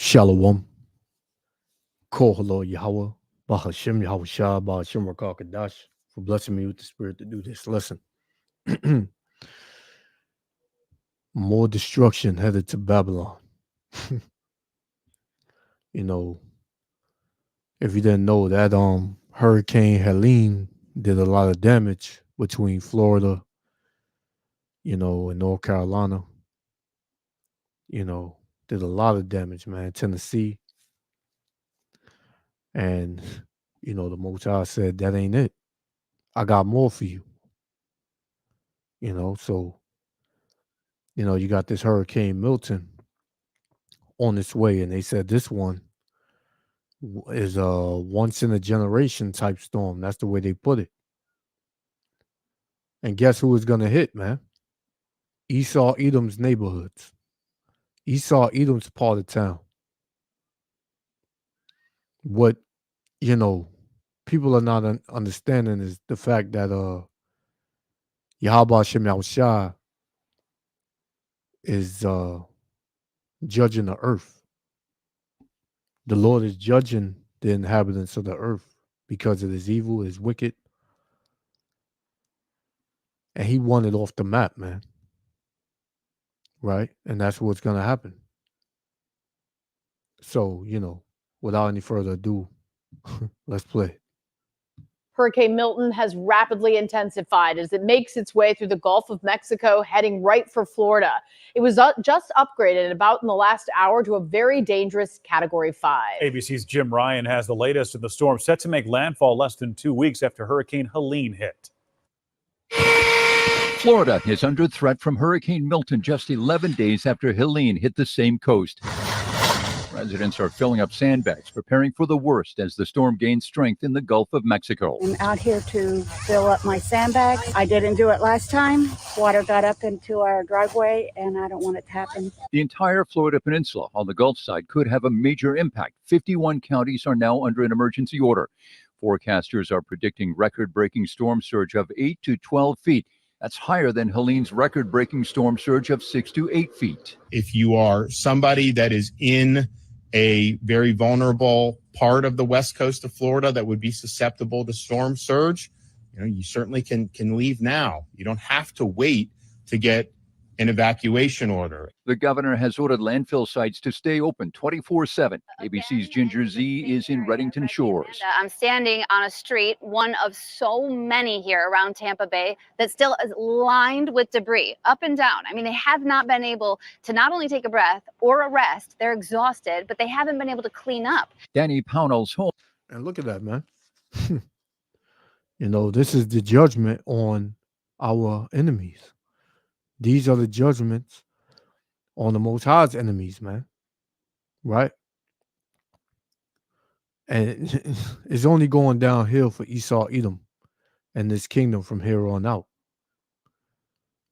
Shalom. Kohalo Yahweh. Bahashem Yahweh Shah. Bahashem Rakakadash. For blessing me with the spirit to do this lesson. More destruction headed to Babylon. You know, if you didn't know that Hurricane Helene did a lot of damage between Florida, and North Carolina. Did a lot of damage, man. Tennessee. And, the Most High said, that ain't it. I got more for you. So, you got this Hurricane Milton on its way. And they said this one is a once in a generation type storm. That's the way they put it. And guess who it's going to hit, man? Esau Edom's neighborhoods. Esau Edom's part of town. What, people are not understanding is the fact that Yahweh Shem Yahushua is judging the earth. The Lord is judging the inhabitants of the earth because it is evil, it is wicked. And he won it off the map, man. Right? And that's what's going to happen. So, without any further ado, let's play. Hurricane Milton has rapidly intensified as it makes its way through the Gulf of Mexico, heading right for Florida. It was just upgraded about in the last hour to a very dangerous Category 5. ABC's Jim Ryan has the latest of the storm set to make landfall less than 2 weeks after Hurricane Helene hit. Florida is under threat from Hurricane Milton just 11 days after Helene hit the same coast. Residents are filling up sandbags, preparing for the worst as the storm gains strength in the Gulf of Mexico. I'm out here to fill up my sandbags. I didn't do it last time. Water got up into our driveway, and I don't want it to happen. The entire Florida peninsula on the Gulf side could have a major impact. 51 counties are now under an emergency order. Forecasters are predicting record-breaking storm surge of 8 to 12 feet. That's higher than Helene's record-breaking storm surge of 6 to 8 feet. If you are somebody that is in a very vulnerable part of the west coast of Florida that would be susceptible to storm surge, you certainly can leave now. You don't have to wait to get an evacuation order. The governor has ordered landfill sites to stay open 24/7. ABC's Ginger Z is in Reddington Shores. I'm standing on a street, one of so many here around Tampa Bay, that still is lined with debris up and down. I mean, they have not been able to not only take a breath or a rest, they're exhausted, but they haven't been able to clean up. Danny Pownell's home. And look at that, man. This is the judgment on our enemies. These are the judgments on the Most High's enemies, man. Right? And it's only going downhill for Esau Edom and this kingdom from here on out.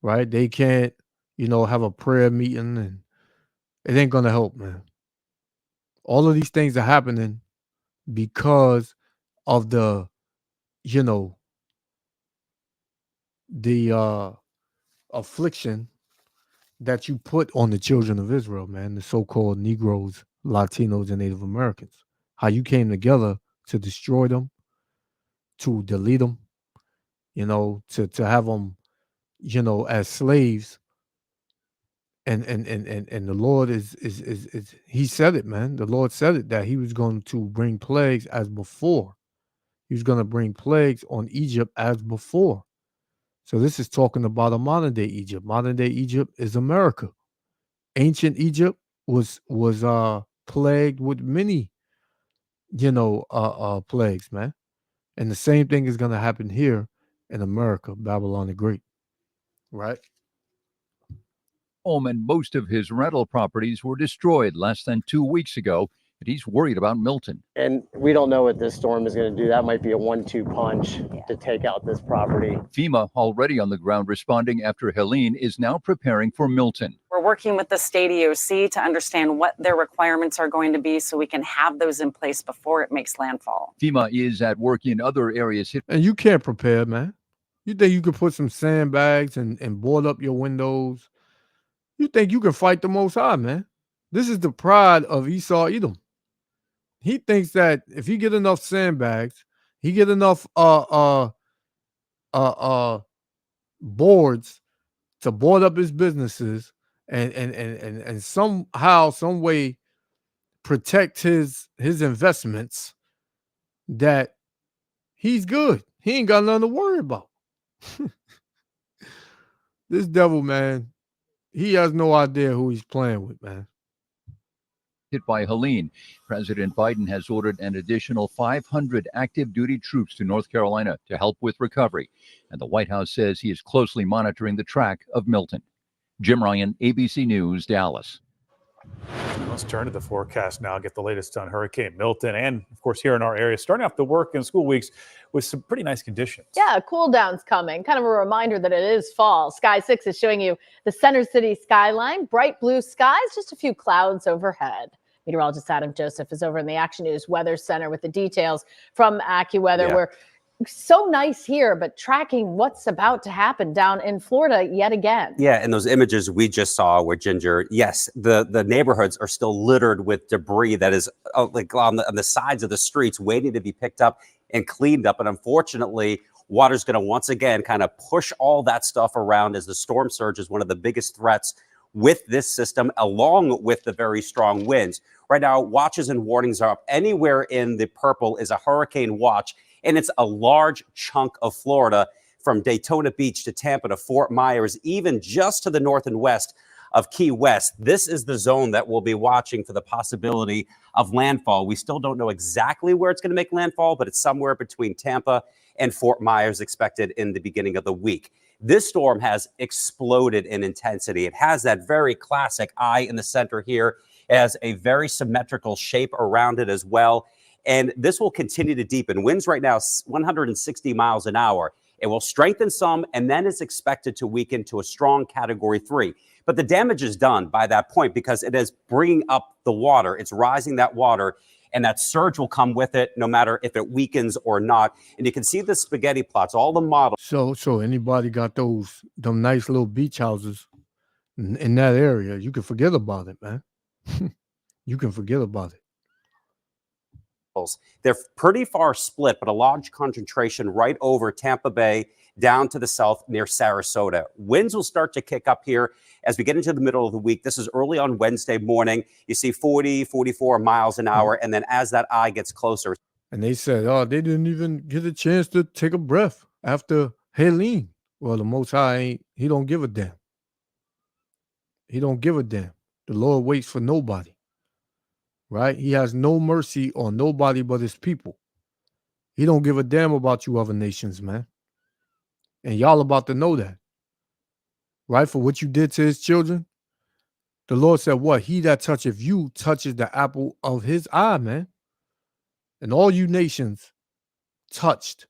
Right? They can't, have a prayer meeting, and it ain't going to help, man. All of these things are happening because of the affliction that you put on the children of Israel, man, the so-called Negroes, Latinos, and Native Americans. How you came together to destroy them, to delete them, to have them, as slaves. And the Lord is he said it, man. The Lord said it, that he was going to bring plagues as before. He was going to bring plagues on Egypt as before. So this is talking about a modern day Egypt. Modern day Egypt is America. Ancient Egypt was plagued with many, plagues, man. And the same thing is going to happen here in America, Babylon the Great. Right? Home and most of his rental properties were destroyed less than 2 weeks ago, and he's worried about Milton. And we don't know what this storm is going to do. That might be a 1-2 punch to take out this property. FEMA, already on the ground responding after Helene, is now preparing for Milton. We're working with the state EOC to understand what their requirements are going to be so we can have those in place before it makes landfall. FEMA is at work in other areas hit. And you can't prepare, man. You think you could put some sandbags and board up your windows? You think you can fight the Most High, man? This is the pride of Esau Edom. He thinks that if he get enough sandbags, he get enough boards to board up his businesses and somehow, some way protect his investments, that he's good. He ain't got nothing to worry about. This devil, man, he has no idea who he's playing with, man. Hit by Helene, President Biden has ordered an additional 500 active duty troops to North Carolina to help with recovery. And the White House says he is closely monitoring the track of Milton. Jim Ryan, ABC News, Dallas. Let's turn to the forecast now, get the latest on Hurricane Milton and, of course, here in our area, starting off the work and school weeks with some pretty nice conditions. Yeah, cool down's coming. Kind of a reminder that it is fall. Sky 6 is showing you the Center City skyline, bright blue skies, just a few clouds overhead. Meteorologist Adam Joseph is over in the Action News Weather Center with the details from AccuWeather. Yeah. We're so nice here, but tracking what's about to happen down in Florida yet again. Yeah, and those images we just saw where Ginger, yes, the neighborhoods are still littered with debris that is like on the sides of the streets waiting to be picked up and cleaned up. And unfortunately, water's going to once again kind of push all that stuff around as the storm surge is one of the biggest threats with this system, along with the very strong winds. Right now, watches and warnings are up. Anywhere in the purple is a hurricane watch, and it's a large chunk of Florida from Daytona Beach to Tampa to Fort Myers, even just to the north and west of Key West. This is the zone that we'll be watching for the possibility of landfall. We still don't know exactly where it's going to make landfall, but it's somewhere between Tampa and Fort Myers expected in the beginning of the week. This storm has exploded in intensity. It has that very classic eye in the center here. It has a very symmetrical shape around it as well. And this will continue to deepen. Winds right now, 160 miles an hour. It will strengthen some, and then it's expected to weaken to a strong Category 3. But the damage is done by that point because it is bringing up the water. It's rising that water, and that surge will come with it no matter if it weakens or not. And you can see the spaghetti plots, all the models. So anybody got them nice little beach houses in that area, you can forget about it, man. You can forget about it. They're pretty far split, but a large concentration right over Tampa Bay down to the south near Sarasota. Winds will start to kick up here as we get into the middle of the week. This is early on Wednesday morning. You see 40, 44 miles an hour. And then as that eye gets closer. And they said, oh, they didn't even get a chance to take a breath after Helene. Well, the Most High, he don't give a damn. He don't give a damn. The Lord waits for nobody. Right? He has no mercy on nobody but his people. He don't give a damn about you other nations, man. And y'all about to know that. Right? For what you did to his children. The Lord said, what? He that toucheth you touches the apple of his eye, man. And all you nations touched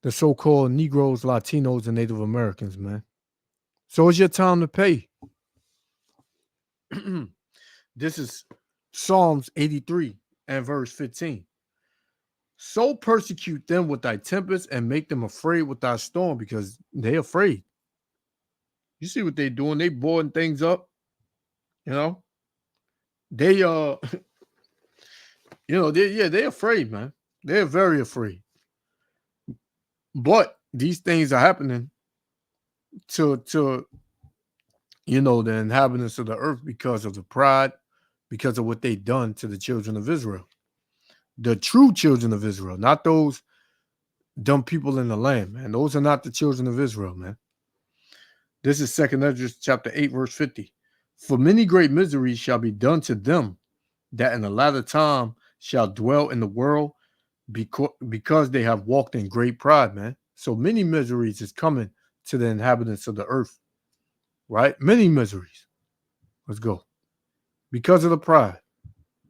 the so-called Negroes, Latinos, and Native Americans, man. So it's your time to pay. This is Psalms 83 and verse 15. So persecute them with thy tempest and make them afraid with thy storm, because they're afraid. You see what they're doing? They boarding things up. You know? They they're afraid, man. They're very afraid. But these things are happening to the inhabitants of the earth because of the pride, because of what they done to the children of Israel. The true children of Israel, not those dumb people in the land, man. Those are not the children of Israel, man. This is 2 Esdras chapter 8, verse 50. For many great miseries shall be done to them that in the latter time shall dwell in the world, because they have walked in great pride, man. So many miseries is coming to the inhabitants of the earth, right? Many miseries. Let's go. Because of the pride.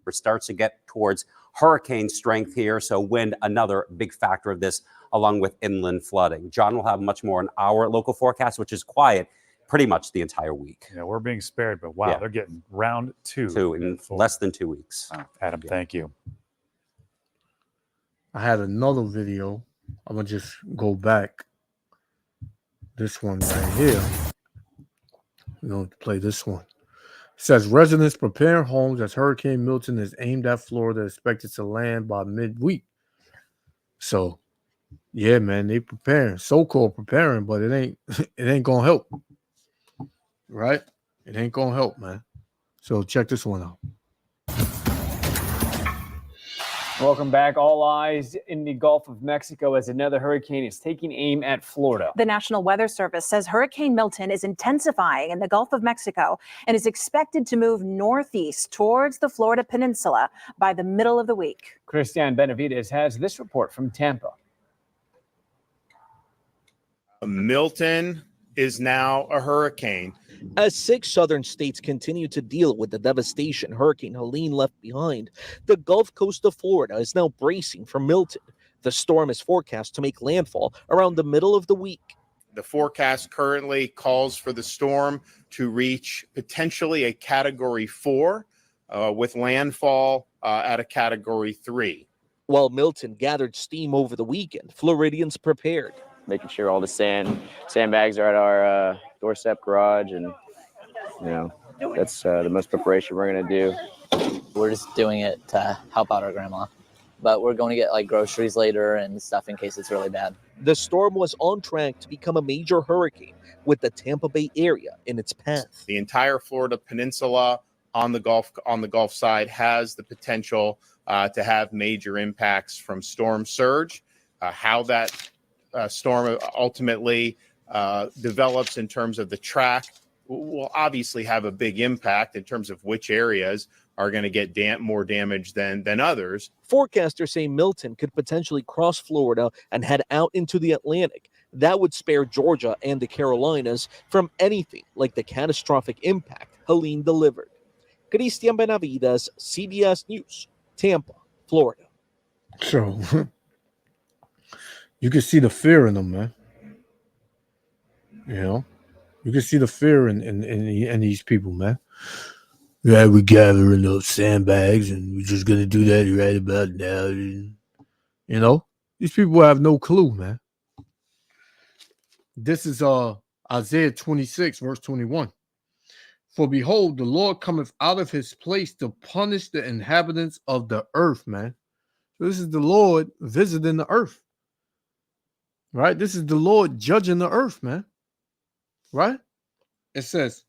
It starts to get towards hurricane strength here. So wind, another big factor of this, along with inland flooding. John will have much more on our local forecast, which is quiet pretty much the entire week. Yeah, we're being spared, but wow, they're getting round two in less than 2 weeks. Oh, Adam, thank you. I had another video. I'm going to just go back. This one right here. We're going to play this one. says residents preparing homes as Hurricane Milton is aimed at Florida, expected to land by midweek. So, yeah, man, they preparing, so-called preparing, but it ain't gonna help, right? It ain't gonna help, man. So check this one out. Welcome back. All eyes in the Gulf of Mexico as another hurricane is taking aim at Florida. The National Weather Service says Hurricane Milton is intensifying in the Gulf of Mexico and is expected to move northeast towards the Florida Peninsula by the middle of the week. Christian Benavides has this report from Tampa. Milton is now a hurricane. As 6 southern states continue to deal with the devastation Hurricane Helene left behind, the Gulf Coast of Florida is now bracing for Milton. The storm is forecast to make landfall around the middle of the week. The forecast currently calls for the storm to reach potentially a Category 4 with landfall at a Category 3. While Milton gathered steam over the weekend, Floridians prepared. Making sure all the sandbags are at our doorstep garage, and that's the most preparation we're going to do. We're just doing it to help out our grandma, but we're going to get like groceries later and stuff in case it's really bad. The storm was on track to become a major hurricane with the Tampa Bay area in its path. The entire Florida peninsula on the Gulf side has the potential to have major impacts from storm surge. How that storm ultimately develops in terms of the track will obviously have a big impact in terms of which areas are going to get more damage than others. Forecasters say Milton could potentially cross Florida and head out into the Atlantic. That would spare Georgia and the Carolinas from anything like the catastrophic impact Helene delivered. Christian Benavides, CBS News, Tampa, Florida. So you can see the fear in them, man. You can see the fear in these people, man. Yeah, we're gathering up sandbags and we're just gonna do that right about now. These people have no clue, man. This is Isaiah 26, verse 21. For behold, the Lord cometh out of his place to punish the inhabitants of the earth, man. So this is the Lord visiting the earth. Right? This is the Lord judging the earth, man. Right? It says,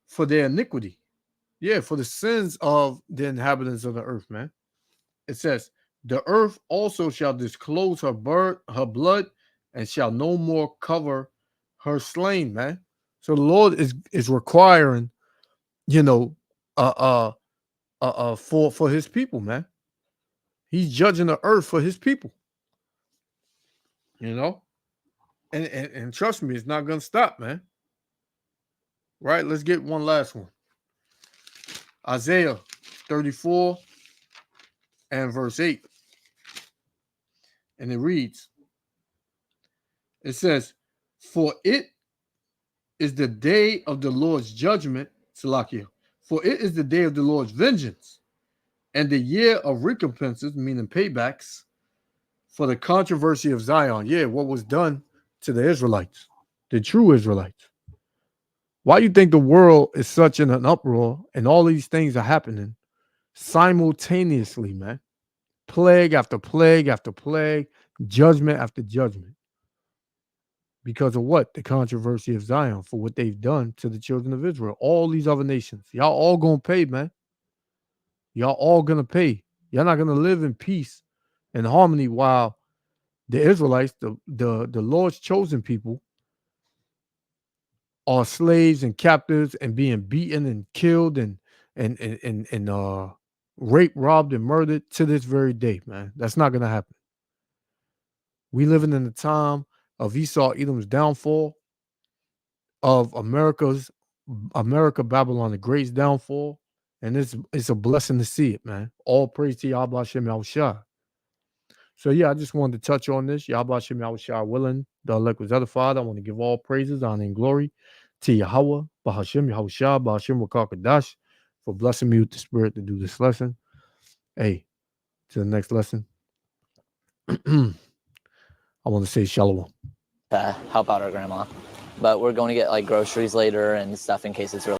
for their iniquity. Yeah, for the sins of the inhabitants of the earth, man. It says, the earth also shall disclose her blood and shall no more cover her slain, man. So the Lord is requiring, for his people, man. He's judging the earth for his people. And trust me, it's not gonna stop, man. Right? Let's get one last one. Isaiah 34 and verse 8. And it reads, it says, for it is the day of the Lord's judgment, Salakia. For it is the day of the Lord's vengeance, and the year of recompenses, meaning paybacks, for the controversy of Zion. Yeah, what was done to the Israelites, the true Israelites. Why do you think the world is such in an uproar and all these things are happening simultaneously, man? Plague after plague after plague, judgment after judgment. Because of what? The controversy of Zion, for what they've done to the children of Israel. All these other nations. Y'all all gonna pay, man. Y'all all gonna pay. Y'all not gonna live in peace and harmony while the Israelites, the Lord's chosen people, are slaves and captives and being beaten and killed and raped, robbed, and murdered to this very day, man. That's not gonna happen. We living in the time of Esau, Edom's downfall, of America, Babylon, the Great's downfall, and it's a blessing to see it, man. All praise to Yahweh Hashem Yahushua. So yeah, I just wanted to touch on this. Yahweh Hashem Yahushua willing, the elect was other Father. I want to give all praises, honor, and glory to Yahweh, Bahashem Yahushua, Bahashem Rakakadash, for blessing me with the Spirit to do this lesson. Hey, to the next lesson. I want to say shalom. To help out our grandma, but we're going to get like groceries later and stuff in case it's really